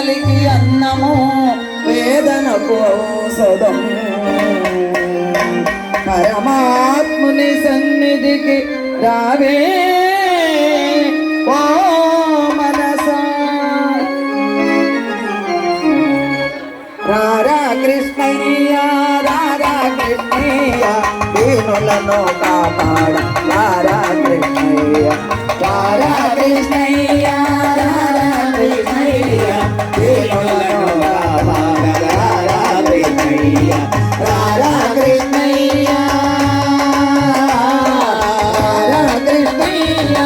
ఆకలికి అన్నము వేదనకు ఔషధం పరమాత్ముని సన్నిధికి రావే ఓ మనసా రారా కృష్ణయ్య రారా కృష్ణయ్య దీనులను కాపాడ రారా కృష్ణయ్య రారా కృష్ణయ్య రారా కృష్ణయ్య దీనులను కాపాడ రారా కృష్ణయ్య రారా కృష్ణయ్య రారా కృష్ణయ్య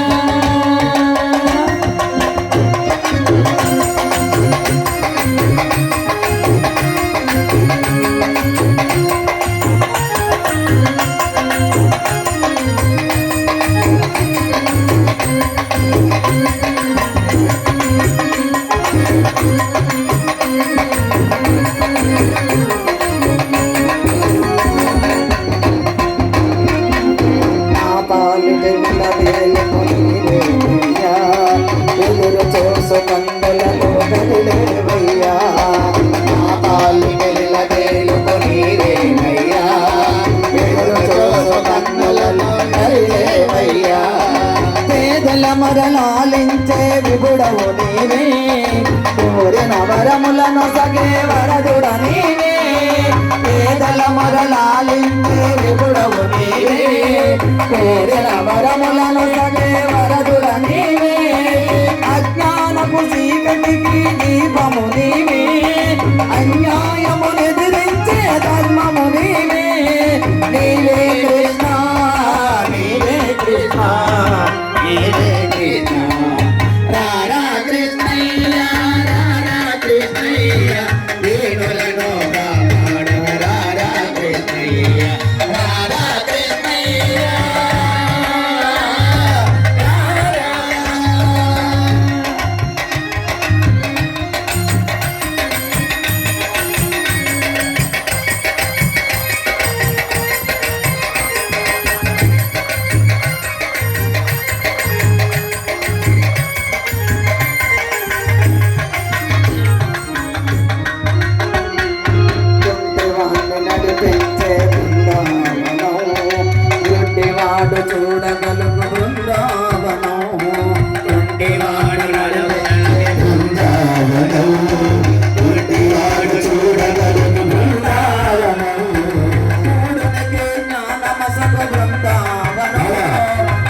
ఎదురు చూసు కందలలో గదిలేవయ్యా పాలు వేలుకొని రేవయ్యా ఎదురు చూసు కందలలో గదిలేవయ్యా పేదల మరలాలించే విభుడవు నీవే కోరిన వరములను సగే వరదుడ నీవే పేదల మరలాలించే విభుడవు నీవే కోరిన వరములను సగే వరదుడ నీవే అజ్ఞానపు చీకటికి దీపము నీవే అన్యాయము ఎదిరించే ధర్మము నీవే నీవే కృష్ణ నీవే కృష్ణ నీవే కృష్ణ రారా కృష్ణయ్య రారా కృష్ణయ్య దీనులను కాపాడు రారా కృష్ణయ్య రారా కృష్ణయ్య చూడగలుగు బృందావనం గుడ్డివాడు బృందావనం గుడ్డివాడు చూడగలుగు బృందావనం మూడునకే జ్ఞానమసకు బృందావనం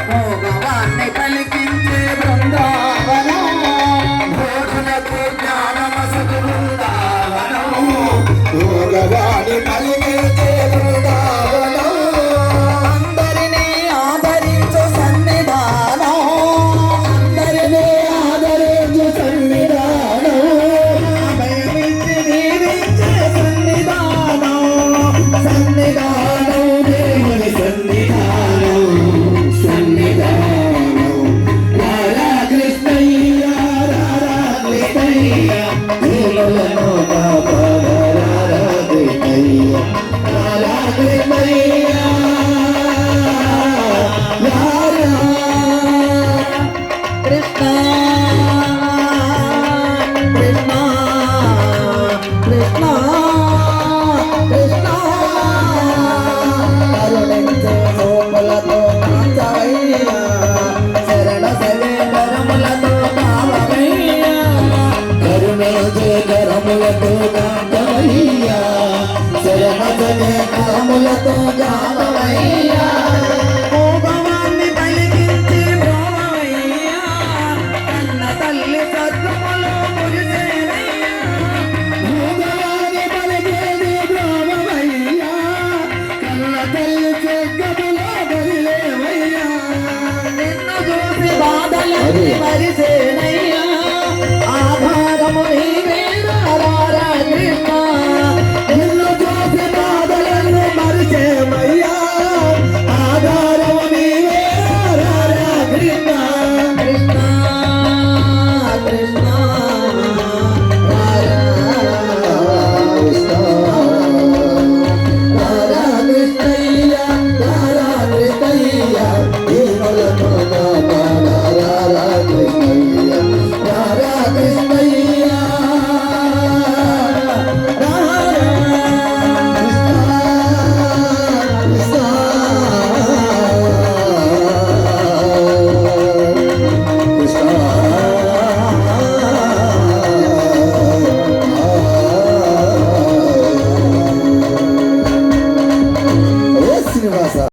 భోగవాన్ని పలికించే బృందావనం మూడునకే జ్ఞానమసకు బృందావనం భోగవాన్ని పలికించే బృందావనం కృష్ణ కృష్ణ కృష్ణ కృష్ణ కరుణించే సోములతో కాంచవయ్యా శరణ శరీరములతో కావవయ్యా కరుణించే కరములతో